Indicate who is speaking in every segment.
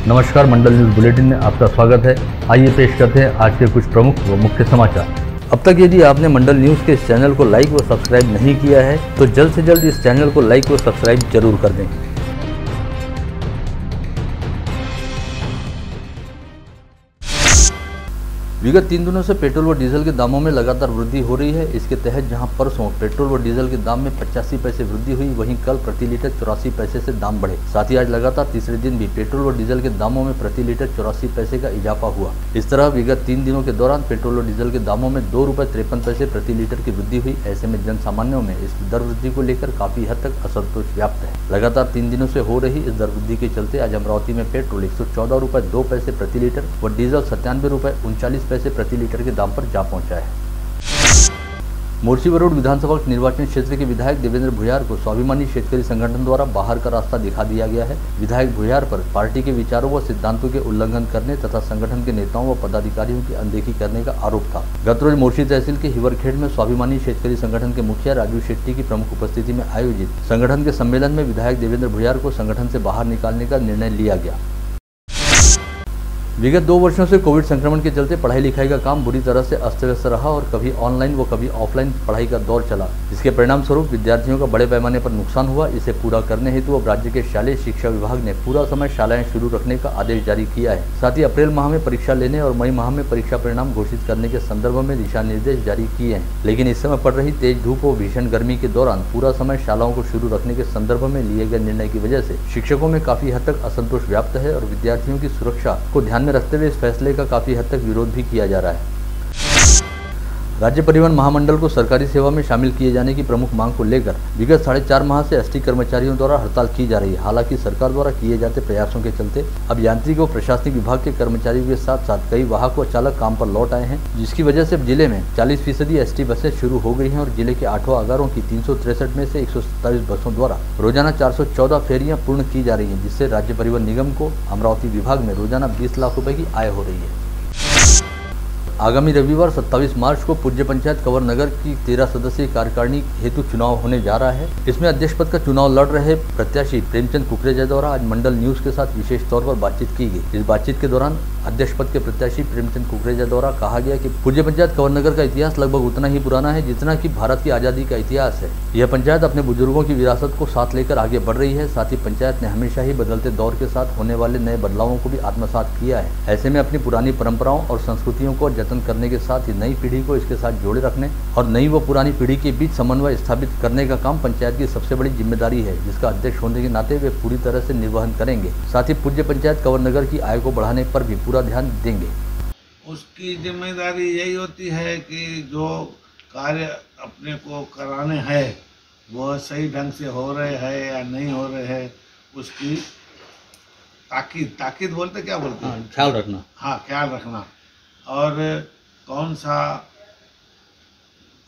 Speaker 1: नमस्कार, मंडल news bulletin में आपका स्वागत है। आइए पेश करते हैं आज के कुछ प्रमुख व मुख्य समाचार। अब तक यदि आपने मंडल न्यूज के इस चैनल को लाइक व सब्सक्राइब नहीं किया है तो जल्द से जल्द इस चैनल को लाइक व सब्सक्राइब जरूर कर दें। विगत 3 दिनों से पेट्रोल व डीजल के दामों में लगातार वृद्धि हो रही है। इसके तहत जहां परसों पेट्रोल व डीजल के दाम में 85 पैसे वृद्धि हुई, वहीं कल प्रति लीटर 84 पैसे से दाम बढ़े। साथ ही आज लगातार तीसरे दिन भी पेट्रोल व डीजल के दामों में प्रति लीटर 84 पैसे का इजाफा हुआ। इस तरह विगत 3 दिनों के दौरान पेट्रोल व डीजल के दामों में ₹2.53 प्रति लीटर की वृद्धि हुई। ऐसे में जन सामान्यों में इस दर वृद्धि को लेकर काफी हद तक असंतोष व्याप्त है। लगातार 3 दिनों से हो रही इस दर वृद्धि के चलते आज अमरावती में पेट्रोल ₹114.02 प्रति लीटर व डीजल ₹97.39 प्रति लीटर के दाम पर जा पहुंचा है। मोर्शी-बरूड विधानसभा निर्वाचन क्षेत्र के विधायक देवेंद्र भुयार को स्वाभिमानी शेतकरी संगठन द्वारा बाहर का रास्ता दिखा दिया गया है। विधायक भुयार पर पार्टी के विचारों व सिद्धांतों के उल्लंघन करने तथा संगठन के नेताओं व पदाधिकारियों की अनदेखी करने का आरोप था। गत रोज मोर्शी तहसील के हिवरखेड़ में स्वाभिमानी शेतकरी संगठन के मुखिया राजू शेट्टी की प्रमुख उपस्थिति में आयोजित संगठन के सम्मेलन में विधायक देवेंद्र भुयार को संगठन से बाहर निकालने का निर्णय लिया गया। विगत 2 वर्षों से कोविड संक्रमण के चलते पढ़ाई लिखाई का काम बुरी तरह से अस्त व्यस्त रहा और कभी ऑनलाइन व कभी ऑफलाइन पढ़ाई का दौर चला। इसके परिणाम स्वरूप विद्यार्थियों का बड़े पैमाने पर नुकसान हुआ। इसे पूरा करने हेतु अब राज्य के शालेय शिक्षा विभाग ने पूरा समय शालाएं शुरू रखने का आदेश जारी किया है। साथ ही अप्रैल माह में परीक्षा लेने और मई माह में परीक्षा परिणाम घोषित करने के संदर्भ में दिशा निर्देश जारी किए हैं। लेकिन इस समय पड़ रही तेज धूप व भीषण गर्मी के दौरान पूरा समय शालाओं को शुरू रखने के संदर्भ में लिए गए निर्णय की वजह से शिक्षकों में काफी हद तक असंतोष व्याप्त है और विद्यार्थियों की सुरक्षा को ध्यान में रखते हुए इस फैसले का काफी हद तक विरोध भी किया जा रहा है। राज्य परिवहन महामंडल को सरकारी सेवा में शामिल किए जाने की प्रमुख मांग को लेकर विगत 4.5 माह से एसटी कर्मचारियों द्वारा हड़ताल की जा रही है। हालांकि सरकार द्वारा किए जाते प्रयासों के चलते अब यांत्रिक व प्रशासनिक विभाग के कर्मचारियों के साथ साथ कई वाहक व चालक काम पर लौट आए हैं, जिसकी वजह से जिले में 40% एसटी बसें शुरू हो गई हैं और जिले के 8 आगारों की 363 में से 127 बसों द्वारा रोजाना 414 फेरियां पूर्ण की जा रही हैं, जिससे राज्य परिवहन निगम को अमरावती विभाग में रोजाना 20 लाख रुपए की आय हो रही है। आगामी रविवार 27 मार्च को पूज्य पंचायत कंवर नगर की 13 सदस्यीय कार्यकारिणी हेतु चुनाव होने जा रहा है। इसमें अध्यक्ष पद का चुनाव लड़ रहे प्रत्याशी प्रेमचंद कुकरेजा द्वारा आज मंडल न्यूज के साथ विशेष तौर पर बातचीत की गई। इस बातचीत के दौरान अध्यक्ष पद के प्रत्याशी प्रेमचंद कुकरेजा द्वारा कहा गया कि पूज्य पंचायत कंवर नगर का इतिहास लगभग उतना ही पुराना है जितना कि भारत की आजादी का इतिहास है। यह पंचायत अपने बुजुर्गों की विरासत को साथ लेकर आगे बढ़ रही है। साथ ही पंचायत ने हमेशा ही बदलते दौर के साथ होने वाले नए बदलावों को भी आत्मसात किया है। ऐसे में अपनी पुरानी परंपराओं और संस्कृतियों को जतन करने के साथ नई पीढ़ी को इसके साथ जोड़े रखने और नई व पुरानी पीढ़ी के बीच समन्वय स्थापित करने का काम पंचायत की सबसे बड़ी जिम्मेदारी है, जिसका अध्यक्ष होने के नाते वे पूरी तरह से निर्वहन करेंगे। साथ ही पूज्य पंचायत कंवर नगर की आय को बढ़ाने पर भी पूरा ध्यान देंगे।
Speaker 2: उसकी जिम्मेदारी यही होती है कि जो कार्य अपने को कराने हैं वह सही ढंग से हो रहे हैं या नहीं हो रहे हैं, उसकी ताकीद बोलते क्या बोलते हैं,
Speaker 1: ख्याल रखना।
Speaker 2: हाँ, ख्याल रखना। और कौन सा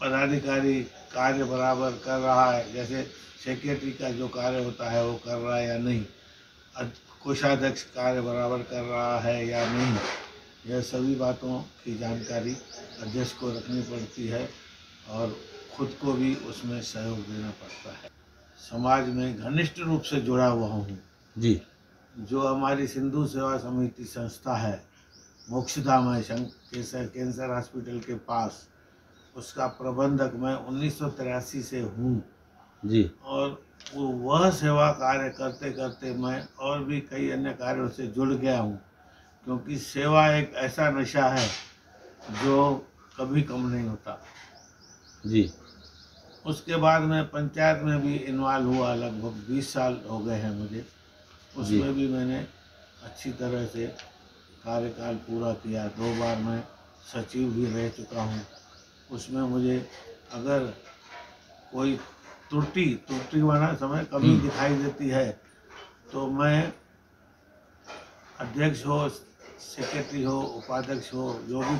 Speaker 2: पदाधिकारी कार्य बराबर कर रहा है, जैसे सेक्रेटरी का जो कार्य होता है वो कर रहा है या नहीं, कोषाध्यक्ष कार्य बराबर कर रहा है या नहीं, यह सभी बातों की जानकारी अध्यक्ष को रखनी पड़ती है और खुद को भी उसमें सहयोग देना पड़ता है। समाज में घनिष्ठ रूप से जुड़ा हुआ हूँ
Speaker 1: जी।
Speaker 2: जो हमारी सिंधु सेवा समिति संस्था है मोक्षधाम है कैंसर हॉस्पिटल के पास, उसका प्रबंधक मैं 1983 से हूँ
Speaker 1: जी। और
Speaker 2: वह सेवा कार्य करते करते मैं और भी कई अन्य कार्यों से जुड़ गया हूँ, क्योंकि सेवा एक ऐसा नशा है जो कभी कम नहीं होता
Speaker 1: जी।
Speaker 2: उसके बाद मैं पंचायत में भी इन्वॉल्व हुआ, लगभग 20 साल हो गए हैं मुझे। उसमें भी मैंने अच्छी तरह से कार्यकाल पूरा किया। 2 बार मैं सचिव भी रह चुका हूँ। उसमें मुझे अगर कोई त्रुटि वाला समय कभी दिखाई देती है तो मैं अध्यक्ष हो, सेक्रेटरी हो, उपाध्यक्ष हो, जो भी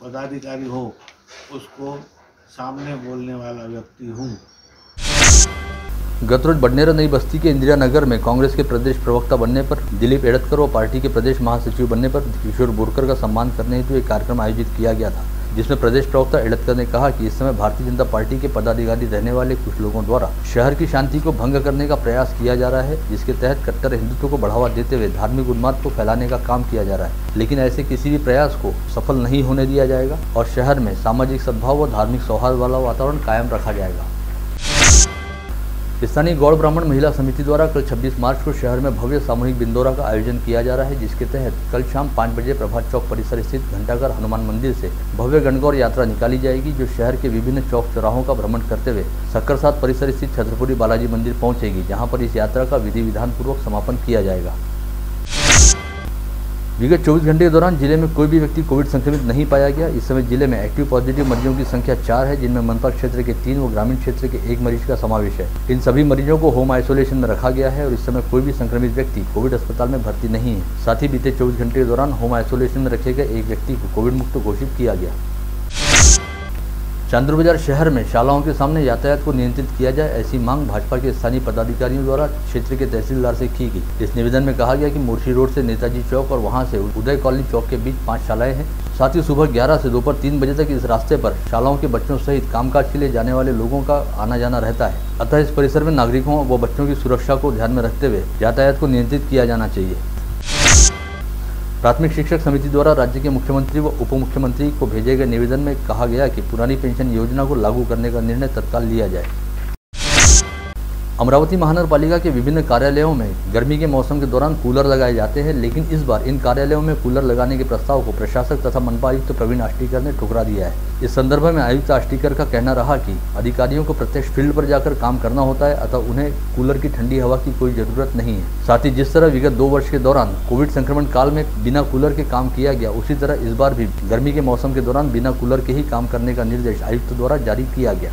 Speaker 2: पदाधिकारी हो, उसको सामने बोलने वाला व्यक्ति हूँ।
Speaker 1: गत रोज बडनेरा नई बस्ती के इंदिरा नगर में कांग्रेस के प्रदेश प्रवक्ता बनने पर दिलीप एड़तकर व पार्टी के प्रदेश महासचिव बनने पर किशोर बोरकर का सम्मान करने हेतु एक कार्यक्रम आयोजित किया गया था। जिसमें प्रदेश प्रवक्ता एड़तकर ने कहा कि इस समय भारतीय जनता पार्टी के पदाधिकारी रहने वाले कुछ लोगों द्वारा शहर की शांति को भंग करने का प्रयास किया जा रहा है, जिसके तहत कट्टर हिंदुत्व को बढ़ावा देते हुए धार्मिक उन्माद को फैलाने का काम किया जा रहा है। लेकिन ऐसे किसी भी प्रयास को सफल नहीं होने दिया जाएगा और शहर में सामाजिक सद्भाव व धार्मिक सौहार्द वाला वातावरण कायम रखा जाएगा। स्थानीय गौड़ ब्राह्मण महिला समिति द्वारा कल 26 मार्च को शहर में भव्य सामूहिक बिंदोरा का आयोजन किया जा रहा है, जिसके तहत कल शाम 5 बजे प्रभात चौक परिसर स्थित घंटाघर हनुमान मंदिर से भव्य गणगौर यात्रा निकाली जाएगी, जो शहर के विभिन्न चौक चौराहों का भ्रमण करते हुए सक्करसाद परिसर स्थित छत्रपुरी बालाजी मंदिर पहुंचेगी, जहां पर इस यात्रा का विधि विधान पूर्वक समापन किया जाएगा। विगत 24 घंटे के दौरान जिले में कोई भी व्यक्ति कोविड संक्रमित नहीं पाया गया। इस समय जिले में एक्टिव पॉजिटिव मरीजों की संख्या 4 है, जिनमें मनपा क्षेत्र के 3 व ग्रामीण क्षेत्र के 1 मरीज का समावेश है। इन सभी मरीजों को होम आइसोलेशन में रखा गया है और इस समय कोई भी संक्रमित व्यक्ति कोविड अस्पताल में भर्ती नहीं है। साथ ही बीते 24 घंटे के दौरान होम आइसोलेशन में रखे गए एक व्यक्ति को कोविड मुक्त घोषित किया गया। चांदूर बाजार शहर में शालाओं के सामने यातायात को नियंत्रित किया जाए, ऐसी मांग भाजपा के स्थानीय पदाधिकारियों द्वारा क्षेत्र के तहसीलदार से की गई। इस निवेदन में कहा गया कि मूर्छी रोड से नेताजी चौक और वहां से उदय कॉलोनी चौक के बीच 5 शालाएं हैं। साथ ही सुबह 11 से दोपहर 3 बजे तक इस रास्ते पर शालाओं के बच्चों सहित कामकाज के लिए जाने वाले लोगों का आना जाना रहता है। अतः इस परिसर में नागरिकों व बच्चों की सुरक्षा को ध्यान में रखते हुए यातायात को नियंत्रित किया जाना चाहिए। प्राथमिक शिक्षक समिति द्वारा राज्य के मुख्यमंत्री व उप मुख्यमंत्री को भेजे गए निवेदन में कहा गया कि पुरानी पेंशन योजना को लागू करने का निर्णय तत्काल लिया जाए। अमरावती महानगर पालिका के विभिन्न कार्यालयों में गर्मी के मौसम के दौरान कूलर लगाए जाते हैं, लेकिन इस बार इन कार्यालयों में कूलर लगाने के प्रस्ताव को प्रशासक तथा मनपा आयुक्त प्रवीण आष्टीकर ने ठुकरा दिया है। इस संदर्भ में आयुक्त आष्टीकर का कहना रहा कि अधिकारियों को प्रत्यक्ष फील्ड पर जाकर काम करना होता है, अतः उन्हें कूलर की ठंडी हवा की कोई जरूरत नहीं है। साथ ही जिस तरह विगत 2 वर्ष के दौरान कोविड संक्रमण काल में बिना कूलर के काम किया गया, उसी तरह इस बार भी गर्मी के मौसम के दौरान बिना कूलर के ही काम करने का निर्देश आयुक्त द्वारा जारी किया गया।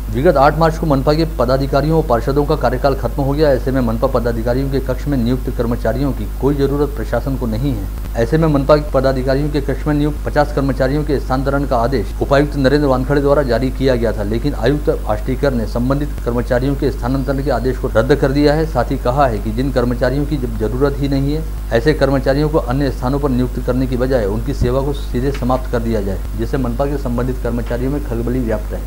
Speaker 1: विगत 8 मार्च को मनपा के पदाधिकारियों और पार्षदों का कार्यकाल खत्म हो गया। ऐसे में मनपा पदाधिकारियों के कक्ष में नियुक्त कर्मचारियों की कोई जरूरत प्रशासन को नहीं है। ऐसे में मनपा के पदाधिकारियों के कक्ष में नियुक्त 50 कर्मचारियों के स्थानांतरण का आदेश उपायुक्त नरेंद्र वानखड़े द्वारा जारी किया गया था, लेकिन आयुक्त आष्टीकर ने संबंधित कर्मचारियों के स्थानांतरण के आदेश को रद्द कर दिया है। साथ ही कहा है कि जिन कर्मचारियों की जब जरूरत ही नहीं है, ऐसे कर्मचारियों को अन्य स्थानों पर नियुक्त करने की बजाय उनकी सेवा को सीधे समाप्त कर दिया जाए, जिससे मनपा के संबंधित कर्मचारियों में खलबली व्याप्त है।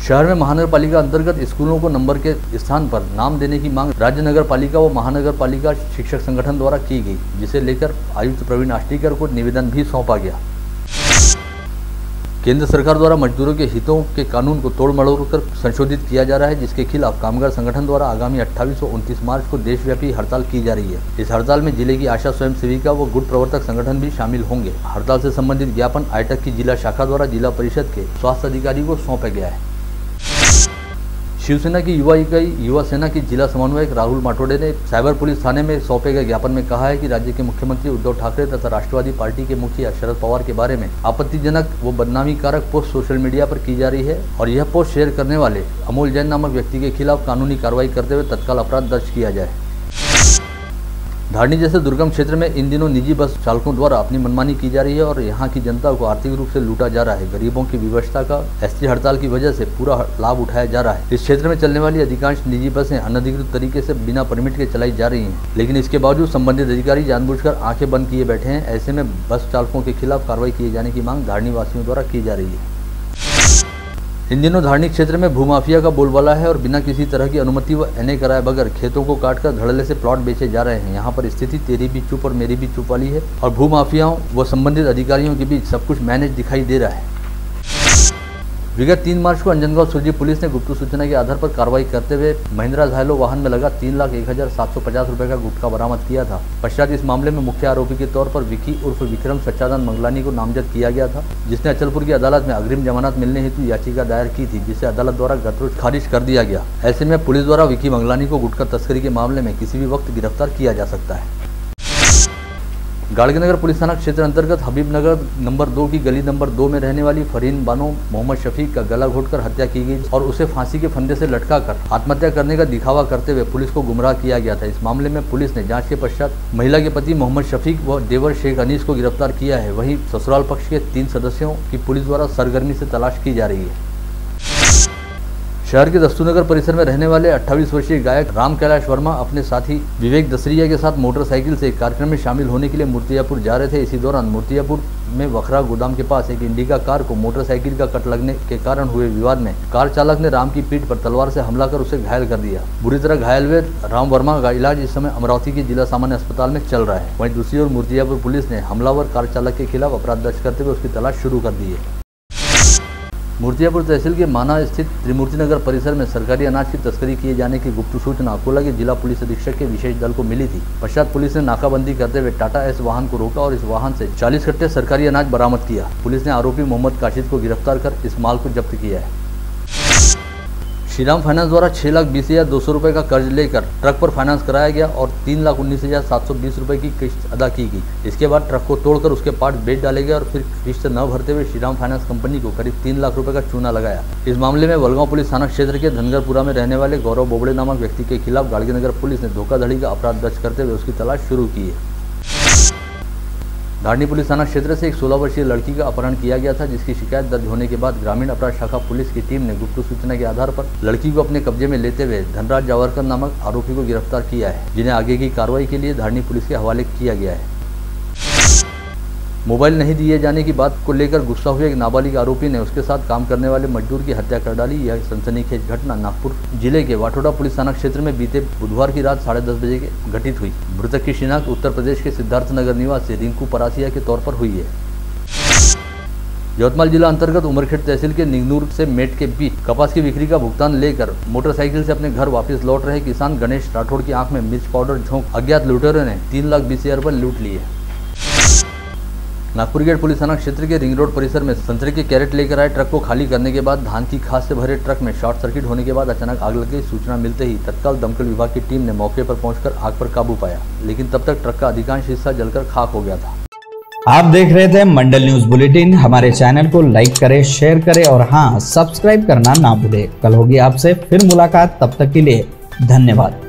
Speaker 1: शहर में महानगर पालिका अंतर्गत स्कूलों को नंबर के स्थान पर नाम देने की मांग राज्य नगर पालिका व महानगर पालिका शिक्षक संगठन द्वारा की गई, जिसे लेकर आयुक्त प्रवीण आष्टीकर को निवेदन भी सौंपा गया। केंद्र सरकार द्वारा मजदूरों के हितों के कानून को तोड़ मरोड़ कर संशोधित किया जा रहा है, जिसके खिलाफ कामगार संगठन द्वारा आगामी 28 व 29 मार्च को देशव्यापी हड़ताल की जा रही है। इस हड़ताल में जिले की आशा स्वयं सेविका व गुट प्रवर्तक संगठन भी शामिल होंगे। हड़ताल से संबंधित ज्ञापन आईटक की जिला शाखा द्वारा जिला परिषद के स्वास्थ्य अधिकारी को सौंपा गया है। शिवसेना की युवा इकाई युवा सेना की जिला समन्वयक राहुल माटोडे ने साइबर पुलिस थाने में सौंपे गए ज्ञापन में कहा है कि राज्य के मुख्यमंत्री उद्धव ठाकरे तथा राष्ट्रवादी पार्टी के मुखिया शरद पवार के बारे में आपत्तिजनक व बदनामी कारक पोस्ट सोशल मीडिया पर की जा रही है और यह पोस्ट शेयर करने वाले अमोल जैन नामक व्यक्ति के खिलाफ कानूनी कार्रवाई करते हुए तत्काल अपराध दर्ज किया जाए। धारनी जैसे दुर्गम क्षेत्र में इन दिनों निजी बस चालकों द्वारा अपनी मनमानी की जा रही है और यहां की जनता को आर्थिक रूप से लूटा जा रहा है। गरीबों की विवशता का एसटी हड़ताल की वजह से पूरा लाभ उठाया जा रहा है। इस क्षेत्र में चलने वाली अधिकांश निजी बसें अनधिकृत तरीके से बिना परमिट के चलाई जा रही हैं, लेकिन इसके बावजूद संबंधित अधिकारी जानबूझकर आंखें बंद किए बैठे हैं। ऐसे में बस चालकों के खिलाफ कार्रवाई किए जाने की मांग धारनी वासियों द्वारा की जा रही है। इन दिनों धारनी क्षेत्र में भूमाफिया का बोलबाला है और बिना किसी तरह की अनुमति व एनए कराए बगैर खेतों को काटकर धड़ल्ले से प्लॉट बेचे जा रहे हैं। यहाँ पर स्थिति तेरी भी चुप और मेरी भी चुप वाली है और भूमाफियाओं व संबंधित अधिकारियों के बीच सब कुछ मैनेज दिखाई दे रहा है। विगत 3 मार्च को अंजनगांव सुरजी पुलिस ने गुप्त सूचना के आधार पर कार्रवाई करते हुए महिंद्रा झायलो वाहन में लगा 3,01,750 रुपये का गुटखा बरामद किया था। पश्चात इस मामले में मुख्य आरोपी के तौर पर विकी उर्फ विक्रम सच्चानंद मंगलानी को नामजद किया गया था, जिसने अचलपुर की अदालत में अग्रिम जमानत मिलने हेतु याचिका दायर की थी, जिसे अदालत द्वारा गत रोज खारिज कर दिया गया। ऐसे में पुलिस द्वारा विकी मंगलानी को गुटखा तस्करी के मामले में किसी भी वक्त गिरफ्तार किया जा सकता है। गाड़गीनगर पुलिस थाना क्षेत्र अंतर्गत हबीबनगर नंबर 2 की गली नंबर 2 में रहने वाली फरीन बानो मोहम्मद शफीक का गला घोटकर हत्या की गई और उसे फांसी के फंदे से लटकाकर आत्महत्या करने का दिखावा करते हुए पुलिस को गुमराह किया गया था। इस मामले में पुलिस ने जांच के पश्चात महिला के पति मोहम्मद शफीक व देवर शेख अनीस को गिरफ्तार किया है। वहीं ससुराल पक्ष के 3 सदस्यों की पुलिस द्वारा सरगर्मी से तलाश की जा रही है। शहर के दस्तूनगर परिसर में रहने वाले 28 वर्षीय गायक राम कैलाश वर्मा अपने साथी विवेक दसरिया के साथ मोटरसाइकिल से एक कार्यक्रम में शामिल होने के लिए मूर्तियापुर जा रहे थे। इसी दौरान मूर्तियापुर में वखरा गोदाम के पास एक इंडिका कार को मोटरसाइकिल का कट लगने के कारण हुए विवाद में कार चालक ने राम की पीठ पर तलवार से हमला कर उसे घायल कर दिया। बुरी तरह घायल हुए राम वर्मा का इलाज इस समय अमरावती के जिला सामान्य अस्पताल में चल रहा है। वहीं दूसरी ओर मूर्तियापुर पुलिस ने हमलावर कार चालक के खिलाफ अपराध दर्ज करते हुए उसकी तलाश शुरू कर दी है। मूर्तियापुर तहसील के माना स्थित त्रिमूर्ति नगर परिसर में सरकारी अनाज की तस्करी किए जाने की गुप्त सूचना अकोला के जिला पुलिस अधीक्षक के विशेष दल को मिली थी। पश्चात पुलिस ने नाकाबंदी करते हुए टाटा एस वाहन को रोका और इस वाहन से 40 कट्टे सरकारी अनाज बरामद किया। पुलिस ने आरोपी मोहम्मद काशिद को गिरफ्तार कर इस माल को जब्त किया है। श्रीराम फाइनेंस द्वारा 6,20,200 रुपये का कर्ज लेकर ट्रक पर फाइनेंस कराया गया और 3,19,720 रुपये की किस्त अदा की गई। इसके बाद ट्रक को तोड़कर उसके पार्ट बेच डाले गए और फिर किस्त न भरते हुए श्रीराम फाइनेंस कंपनी को करीब 3 लाख रुपये का चूना लगाया। इस मामले में वलगांव पुलिस थाना क्षेत्र के धनगरपुरा में रहने वाले गौरव बोबड़े नामक व्यक्ति के खिलाफ गाड़गीनगर पुलिस ने धोखाधड़ी का अपराध दर्ज करते हुए उसकी तलाश शुरू की है। धारनी पुलिस थाना क्षेत्र से एक 16 वर्षीय लड़की का अपहरण किया गया था, जिसकी शिकायत दर्ज होने के बाद ग्रामीण अपराध शाखा पुलिस की टीम ने गुप्त सूचना के आधार पर लड़की को अपने कब्जे में लेते हुए धनराज जावरकर नामक आरोपी को गिरफ्तार किया है, जिन्हें आगे की कार्रवाई के लिए धारनी पुलिस के हवाले किया गया है। मोबाइल नहीं दिए जाने की बात को लेकर गुस्सा हुए एक नाबालिग आरोपी ने उसके साथ काम करने वाले मजदूर की हत्या कर डाली। यह सनसनीखेज घटना नागपुर जिले के वाठोड़ा पुलिस थाना क्षेत्र में बीते बुधवार की रात 10:30 बजे घटित हुई। मृतक की शिनाख्त उत्तर प्रदेश के सिद्धार्थनगर निवासी रिंकू परासिया के तौर पर हुई है। यवतमाल जिला अंतर्गत उमरखेड़ तहसील के निगनूर से मेट के बीच कपास की बिक्री का भुगतान लेकर मोटरसाइकिल से अपने घर वापस लौट रहे किसान गणेश राठौड़ की आंख में मिर्च पाउडर झोंक अज्ञात लुटेरों ने 3,20,000 रुपये लूट लिए। नागपुर गेट पुलिस थाना क्षेत्र के रिंग रोड परिसर में संतरे के कैरेट लेकर आए ट्रक को खाली करने के बाद धान की खाद से भरे ट्रक में शॉर्ट सर्किट होने के बाद अचानक आग लग गई। सूचना मिलते ही तत्काल दमकल विभाग की टीम ने मौके पर पहुंचकर आग पर काबू पाया, लेकिन तब तक ट्रक का अधिकांश हिस्सा जलकर खाक हो गया था।
Speaker 3: आप देख रहे थे मंडल न्यूज बुलेटिन। हमारे चैनल को लाइक करें, शेयर करें और हाँ, सब्सक्राइब करना ना भूलें। कल होगी आपसे फिर मुलाकात, तब तक के लिए धन्यवाद।